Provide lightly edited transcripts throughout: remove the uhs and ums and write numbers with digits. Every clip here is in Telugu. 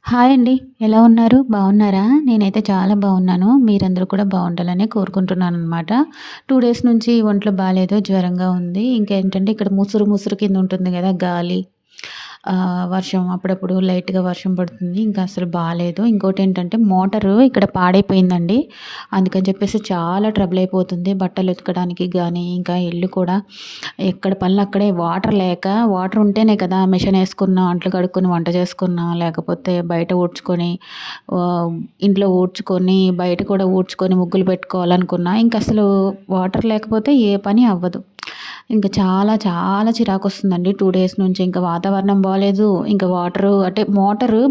హాయ్ అండి. ఎలా ఉన్నారు? బాగున్నారా? నేనైతే చాలా బాగున్నాను. మీరందరూ కూడా బాగుండాలని కోరుకుంటున్నాననమాట. 2 డేస్ నుంచి ఒంట్లో బాలేదు. జ్వరంగా ఉంది. ఇంకేంటంటే ఇక్కడ ముసురు, ముసురు కింద ఉంటుంది గదా! గాలి. వర్షం అప్పుడప్పుడు లైట్‌గా వర్షం పడుతుంది. ఇంకా అసలు బాలేదు. ఇంకోటేంటంటే మోటారు ఇక్కడ పాడైపోయిందండి. అందుకని చెప్పేసి చాలా ట్రబుల్ అయిపోతుంది. బట్టలు ఉతకడానికి గానీ, ఇంకా ఇల్లు కూడా ఎక్కడ పనులక్కడే వాటర్ లేక వాటర్ ఉంటేనే కదా మిషన్ ఏసుకున్నా, అంట్లు కడుక్కొని వంట చేసుకున్నా, లేకపోతే బయట ఊడ్చుకొని ఇంట్లో ఊడ్చుకొని, బయట కూడా ఊడ్చుకొని ముగ్గులు పెట్టుకోవాలనుకున్నా, ఇంకసలు వాటర్ లేకపోతే ఏ పని అవ్వదు. ఇంక చాలా చాలా చిరాకొస్తుందండి 2 డేస్ నుంచి. ఇంక వాతావరణం బాలేదు. ఇంక వాటరు అంటే మోటారు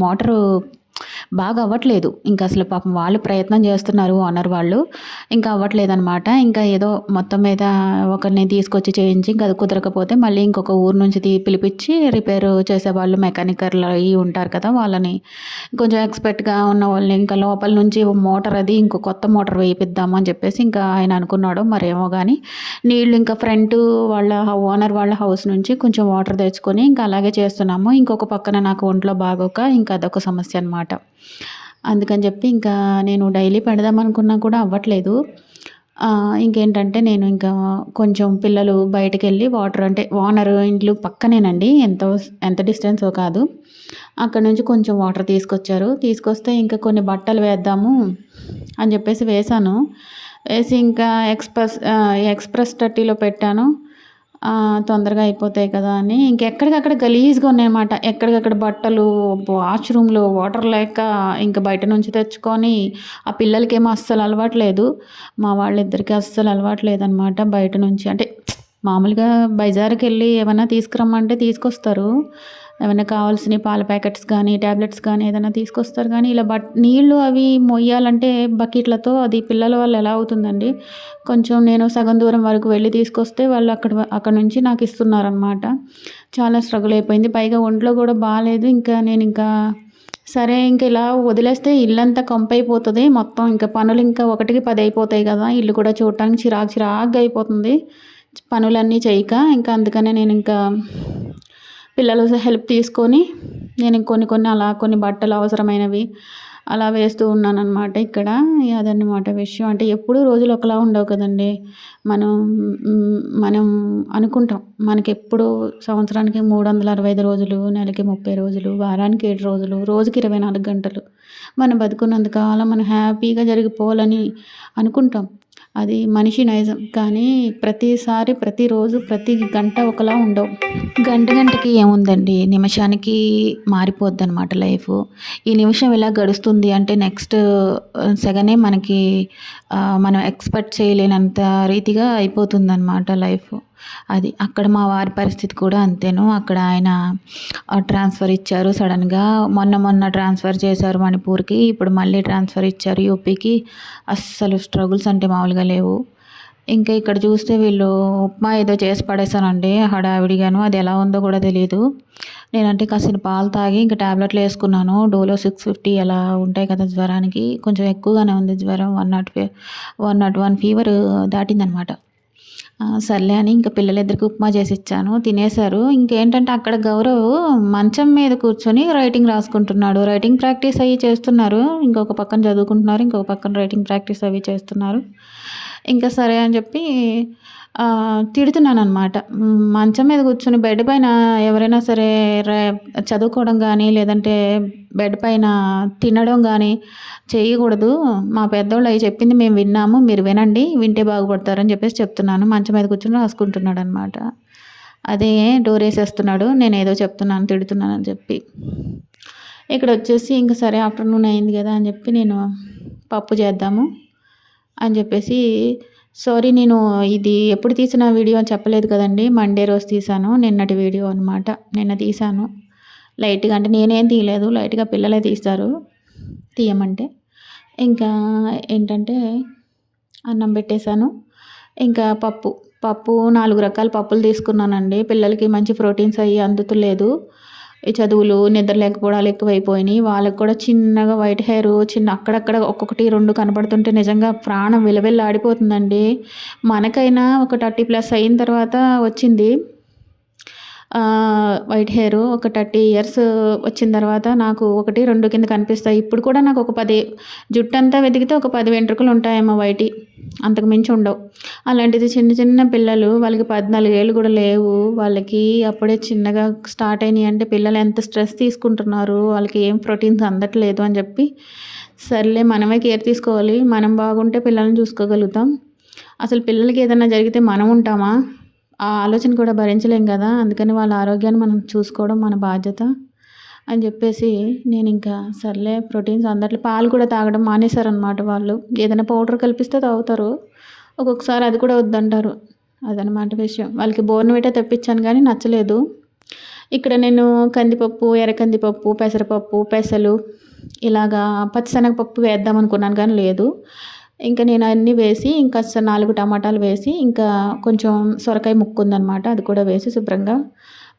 మోటారు బాగా అవ్వట్లేదు. ఇంకసలు పాపం వాళ్ళు ప్రయత్నం చేస్తున్నారు ఓనర్ వాళ్ళు. ఇంకా అవ్వట్లేదనమాట. ఇంకా ఏదో మొత్తం మీద ఒకరిని తీసుకొచ్చి చేయించి ఇంక అది కుదరకపోతే మళ్ళీ ఇంకొక ఊరు నుంచి పిలిపిచ్చి రిపేరు చేసేవాళ్ళు మెకానికర్లు అయి ఉంటారు కదా! వాళ్ళని కొంచెం ఎక్స్‌పర్ట్‌గా ఉన్న వాళ్ళని ఇంకా లోపల నుంచి మోటార్ అది ఇంకో కొత్త మోటార్ వేయిపిద్దాము అని చెప్పేసి ఇంకా ఆయన అనుకున్నాడో మరేమో గానీ నీళ్ళు ఇంకా ఫ్రంట్ వాళ్ళ ఓనర్ వాళ్ళ హౌస్ నుంచి కొంచెం వాటర్ తెచ్చుకొని ఇంకా అలాగే చేస్తున్నాము. ఇంకొక పక్కన నాకు ఒంట్లో బాగోక ఇంకా అదొక సమస్య అనమాట. అందుకని చెప్పి ఇంకా నేను డైలీ పెడదామనుకున్నా కూడా అవ్వట్లేదు. ఇంకేంటంటే నేను ఇంకా కొంచెం పిల్లలు బయటికెళ్ళి వాటర్ అంటే ఓనర్ ఇండ్లు పక్కనేనండి. ఎంత డిస్టెన్సో కాదు. అక్కడి నుంచి కొంచెం వాటర్ తీసుకొచ్చారు. తీసుకొస్తే ఇంకా కొన్ని బట్టలు వేద్దాము అని చెప్పేసి వేశాను. వేసి ఇంకా ఎక్స్‌ప్రెస్ 30లో పెట్టాను. తొందరగా అయిపోతాయి కదా అని ఇంకెక్కడికక్కడ గలీజ్‌గా ఉన్నాయన్నమాట. ఎక్కడికక్కడ బట్టలు వాష్‌రూమ్‌లో వాటర్ లేక ఇంక బయట నుంచి తెచ్చుకొని ఆ పిల్లలకేమో అస్సలు అలవాటు లేదు. మా వాళ్ళిద్దరికీ అస్సలు అలవాటు లేదనమాట బయట నుంచి. అంటే మామూలుగా బజారుకెళ్ళి ఏమన్నా తీసుకురమ్మంటే తీసుకొస్తారు. ఏమన్నా కావాల్సినయి పాల ప్యాకెట్స్ గానీ, టాబ్లెట్స్ గానీ ఏదైనా తీసుకొస్తారు గానీ, ఇలా నీళ్ళు అవి మొయ్యాలంటే బకెట్లతో అది పిల్లల వల్ల ఎలా అవుతుందండి. కొంచెం నేను సగం దూరం వరకు వెళ్ళి తీసుకొస్తే వాళ్ళు అక్కడి నుంచి నాకిస్తున్నారనమాట. చాలా స్ట్రగుల్ అయిపోయింది. పైగా ఒంట్లో గూడా బాలేదు. నేనింకా సరే ఇంక ఇలా వదిలేస్తే ఇల్లంతా కంపైపోతది. మొత్తం ఇంక పనులు ఇంకా ఒకటికి 10 అయిపోతాయి గదా! ఇల్లు కూడా చూడటానికి చిరాకుగా అయిపోతుంది. పనులన్నీ చేయక. ఇంకా అందుకనే నేనింకా పిల్లల హెల్ప్ తీసుకొని నేను కొన్ని కొన్ని బట్టలు అవసరమైనవి అలా వేస్తూ ఉన్నాననమాట ఇక్కడ. అదన్నమాట విషయం. అంటే ఎప్పుడూ రోజులు ఒకలా ఉండవు కదండీ. మనం మనం అనుకుంటాం మనకెప్పుడు సంవత్సరానికి 365 రోజులు, నెలకి 30 రోజులు, వారానికి 7 రోజులు, రోజుకి 24 గంటలు. మనం బతికున్నంత కాలం మనం హ్యాపీగా జరిగిపోవాలని అనుకుంటాం. అది మనిషి నైజం. కానీ ప్రతిసారి, ప్రతిరోజు, ప్రతి గంట ఒకలా ఉండవు. గంటకి ఏముందండి, నిమిషానికి మారిపోద్దనమాట లైఫు. ఈ నిమిషం ఇలా గడుస్తుంది అంటే నెక్స్ట్ సెకనే మనకి మనం ఎక్స్‌పెక్ట్ చేయలేనంత రీతిగా అయిపోతుందనమాట లైఫు. అది. అక్కడ మా వారి పరిస్థితి కూడా అంతేను. అక్కడ ఆయన ట్రాన్స్‌ఫర్ ఇచ్చారు సడెన్‌గా. మొన్న ట్రాన్స్‌ఫర్ చేశారు మణిపూర్‌కి. ఇప్పుడు మళ్ళీ ట్రాన్స్‌ఫర్ ఇచ్చారు యూపీకి. అస్సలు స్ట్రగుల్స్ అంటే మామూలుగా లేవు. ఇంకా ఇక్కడ చూస్తే వీళ్ళు ఉప్మా ఏదో చేసి పడేసానండి హడావిడిగాను. అది ఎలా ఉందో కూడా తెలీదు. నేనంటే కాసిన పాలు తాగి ఇంక టాబ్లెట్లు ఏసుకున్నాను. డోలో 650 అలా ఉంటాయి కదా జ్వరానికి. కొంచెం ఎక్కువగానే ఉంది జ్వరం. 101 ఫీవర్ దాటిందనమాట. సర్లే అని ఇంక పిల్లలిద్దరికి ఉప్మా చేసిచ్చాను. తినేశారు. ఇంకేంటంటే అక్కడ గౌరవ్ మంచం మీద కూర్చొని రైటింగ్ రాసుకుంటున్నాడు. రైటింగ్ ప్రాక్టీస్ అయ్యి చేస్తున్నారు. ఇంకొక పక్కన చదువుకుంటున్నారు. ఇంకొక పక్కన రైటింగ్ ప్రాక్టీస్ అవి చేస్తున్నారు. ఇంకా సరే అని చెప్పి తిడుతున్నాననమాట. మంచం మీద కూర్చొని బెడ్ పైన ఎవరైనా సరే చదువుకోవడం గానీ, లేదంటే బెడ్ పైన తినడం గానీ చేయకూడదు. మా పెద్దోళ్ళు అయి చెప్పింది మేము విన్నాము. మీరు వినండి. వింటే బాగుపడతారని చెప్పేసి చెప్తున్నాను. మంచం మీద కూర్చొని రాసుకుంటున్నాడనమాట. అదే డోరేసేస్తున్నాడు. నేనేదో చెప్తున్నాను, తిడుతున్నానని చెప్పి. ఇక్కడొచ్చేసి ఇంక సరే ఆఫ్టర్‌నూన్ అయింది గదా అని చెప్పి నేను పప్పు చేద్దాము అని చెప్పేసి సారీ నేను ఇది ఎప్పుడు తీసిన వీడియో అని చెప్పలేదు కదండీ. మండే రోజు తీశాను. నిన్నటి వీడియో అనమాట. నిన్న తీశాను. లైట్‌గా అంటే నేనేం తీయలేదు. లైట్‌గా పిల్లలే తీస్తారు తీయమంటే. ఇంకా ఏంటంటే అన్నం పెట్టేశాను. ఇంకా పప్పు 4 రకాల పప్పులు తీసుకున్నానండి. పిల్లలకి మంచి ప్రోటీన్స్ అయ్యి అందుతలేదు. ఈ చదువులు, నిద్ర లేకపోవడాలు ఎక్కువైపోయినాయి. వాళ్ళకి కూడా చిన్నగా వైట్ హెయిరు అక్కడక్కడ ఒక్కొక్కటి 2 కనపడుతుంటే నిజంగా ప్రాణం విలవిల్లాడిపోతుందండి. మనకైనా ఒక 30+ అయిన తర్వాత వచ్చింది. వైట్ హెయిర్ ఒక 30 ఇయర్స్ వచ్చిన తర్వాత నాకు 1, 2 కింద కనిపిస్తాయి. ఇప్పుడు కూడా నాకు ఒక 10 జుట్టంతా వెతికితే ఒక 10 వెంట్రుకలు ఉంటాయేమో వైటియి. అంతకు మించి ఉండవు. అలాంటిది చిన్న చిన్న పిల్లలు వాళ్ళకి 14 ఏళ్ళు కూడా లేవు. వాళ్ళకి అప్పుడే చిన్నగా స్టార్ట్ అయినాయి అంటే పిల్లలు ఎంత స్ట్రెస్ తీసుకుంటున్నారు. వాళ్ళకి ఏం ప్రోటీన్స్ అందట్లేదు అని చెప్పి సర్లే మనమే కేర్ తీసుకోవాలి. మనం బాగుంటే పిల్లల్ని చూసుకోగలుగుతాం. అసలు పిల్లలకి ఏదైనా జరిగితే మనం ఉంటామా? ఆ ఆలోచన కూడా భరించలేం కదా! అందుకని వాళ్ళ ఆరోగ్యాన్ని మనం చూసుకోవడం మన బాధ్యత అని చెప్పేసి నేనింకా సర్లే ప్రోటీన్స్ అందట్లే పాలు కూడా తాగడం మానేశారనమాట వాళ్ళు. ఏదైనా పౌడర్ కలిపిస్తే తాగుతారు. ఒక్కొక్కసారి అది కూడా వద్దంటారు. అదనమాట విషయం. వాళ్ళకి బోర్న్‌విటా తెప్పించాను కానీ నచ్చలేదు. ఇక్కడ నేను కందిపప్పు, ఎర్ర కందిపప్పు, పెసరపప్పు, పెసలు ఇలాగా పచ్చిశనగపప్పు వేద్దాం అనుకున్నాను కానీ లేదు. ఇంకా నేను అన్నీ వేసి ఇంకా 4 టమాటాలు వేసి ఇంకా కొంచెం సొరకాయ ముక్కు ఉందనమాట. అది కూడా వేసి శుభ్రంగా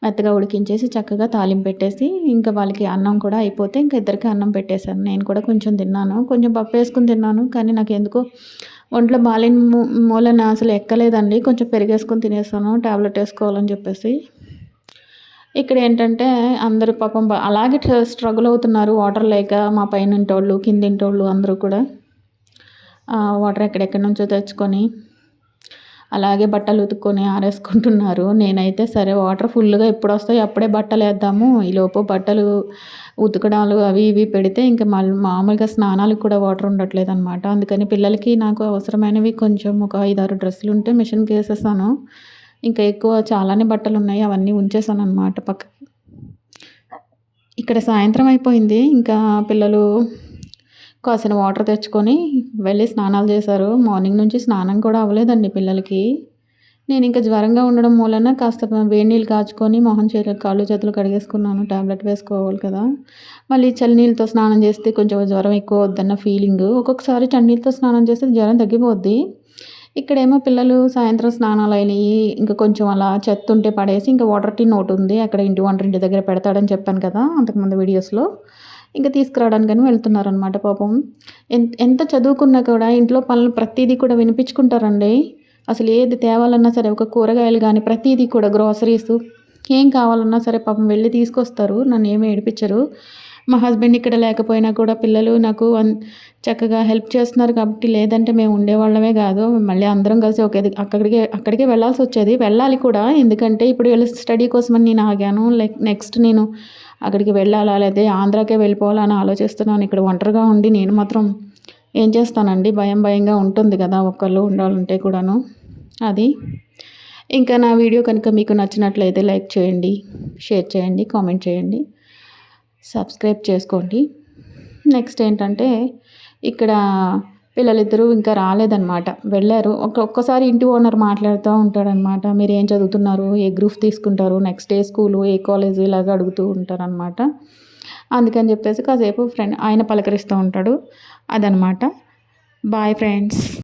మెత్తగా ఉడికించేసి చక్కగా తాలింపు పెట్టేసి ఇంకా వాళ్ళకి అన్నం కూడా అయిపోతే ఇంకా ఇద్దరికి అన్నం పెట్టేశాను. నేను కూడా కొంచెం తిన్నాను. కొంచెం పప్పు వేసుకొని తిన్నాను. కానీ నాకెందుకో ఒంట్లో బాలేని మూలన అసలు ఎక్కలేదండి. కొంచెం పెరిగేసుకొని తినేసాను టాబ్లెట్ వేసుకోవాలని చెప్పేసి. ఇక్కడ ఏంటంటే అందరూ పాపం అలాగే స్ట్రగుల్ అవుతున్నారు వాటర్ లేక. మా పైనింటోళ్ళు, కిందింటోళ్ళు అందరూ కూడా వాటర్ ఎక్కడెక్కడి నుంచో తెచ్చుకొని అలాగే బట్టలు ఉతుక్కొని ఆరేసుకుంటున్నారు. నేనైతే సరే వాటర్ ఫుల్‌గా ఎప్పుడొస్తాయో అప్పుడే బట్టలేద్దాము. ఈలోపు బట్టలు ఉతకడాలు అవి ఇవి పెడితే ఇంక మామూలుగా స్నానాలకు కూడా వాటర్ ఉండట్లేదనమాట. అందుకని పిల్లలకి నాకు అవసరమైనవి కొంచెం ఒక 5, 6 డ్రెస్సులుంటే మిషన్‌కేసేసాను. ఇంకా ఎక్కువ చాలానే బట్టలున్నాయి. అవన్నీ ఉంచేసాననమాట పక్కకి. ఇక్కడ సాయంత్రం అయిపోయింది. ఇంకా పిల్లలు కాసిన వాటర్ తెచ్చుకొని వెళ్ళి స్నానాలు చేశారు. మార్నింగ్ నుంచి స్నానం కూడా అవ్వలేదండి పిల్లలకి. నేను ఇంకా జ్వరంగా ఉండడం మూలన కాస్త వేడి నీళ్ళు కాచుకొని మొహం కాళ్ళు చేతులు కడిగేసుకున్నాను. టాబ్లెట్ వేసుకోవాలి కదా! మళ్ళీ చన్నీళ్ళతో స్నానం చేస్తే కొంచెం జ్వరం ఎక్కువ అవుద్దన్న ఫీలింగు. ఒక్కొక్కసారి చన్నీళ్ళతో స్నానం చేస్తే జ్వరం తగ్గిపోద్ది. ఇక్కడేమో పిల్లలు సాయంత్రం స్నానాలయినాయి. ఇంకా కొంచెం అలా చెత్త ఉంటే పడేసి ఇంకా వాటర్ టిన్ ఒకటుంది. అక్కడ ఇంటి వంటరింటి దగ్గర పెడతాడని చెప్పాను కదా! అంతకుముందు వీడియోస్‌లో. ఇంక తీసుకురావడానికని వెళ్తున్నారనమాట పాపం. ఎంత చదువుకున్నా కూడా ఇంట్లో పనులు ప్రతీదీ కూడా వినిపించుకుంటారండి. అసలు ఏది తేవాలన్నా సరే ఒక కూరగాయలు గానీ ప్రతీదీ కూడా గ్రోసరీసు ఏం కావాలన్నా సరే పాపం వెళ్ళి తీసుకొస్తారు. నన్నేమి ఏడిపించరు. మా హస్బెండ్ ఇక్కడ లేకపోయినా కూడా పిల్లలు నాకు చక్కగా హెల్ప్ చేస్తున్నారు కాబట్టి లేదంటే మేము ఉండేవాళ్ళమే కాదు. మళ్ళీ అందరం కలిసి అక్కడికే వెళ్ళాల్సొచ్చేది. వెళ్ళాలి కూడా. ఎందుకంటే ఇప్పుడు వీళ్ళ స్టడీ కోసమని నేను ఆగాను. నెక్స్ట్ నేను అక్కడికి వెళ్ళాలా లేదా ఆంధ్రాకే వెళ్ళిపోవాలా అని ఆలోచిస్తున్నాను. ఇక్కడ ఒంటరిగా ఉండి నేను మాత్రం ఏం చేస్తానండి, భయంగా ఉంటుంది కదా ఒక్కళ్ళు ఉండాలంటే కూడాను. అది ఇంకా నా వీడియో కనుక మీకు నచ్చినట్లయితే లైక్ చేయండి, షేర్ చేయండి, కామెంట్ చేయండి, సబ్స్క్రైబ్ చేసుకోండి. నెక్స్ట్ ఏంటంటే ఇక్కడ పిల్లలిద్దరూ ఇంకా రాలేదనమాట, వెళ్ళారు. ఒక్కొక్కసారి ఇంటి ఓనర్ మాట్లాడుతూ ఉంటాడనమాట. మీరు ఏం చదువుతున్నారు, ఏ గ్రూప్ తీసుకుంటారు, నెక్స్ట్ ఏ స్కూలు, ఏ కాలేజు ఇలాగ అడుగుతూ ఉంటారనమాట. అందుకని చెప్పేసి కాసేపు ఆయన పలకరిస్తూ ఉంటాడు. అదనమాట. Boy friends.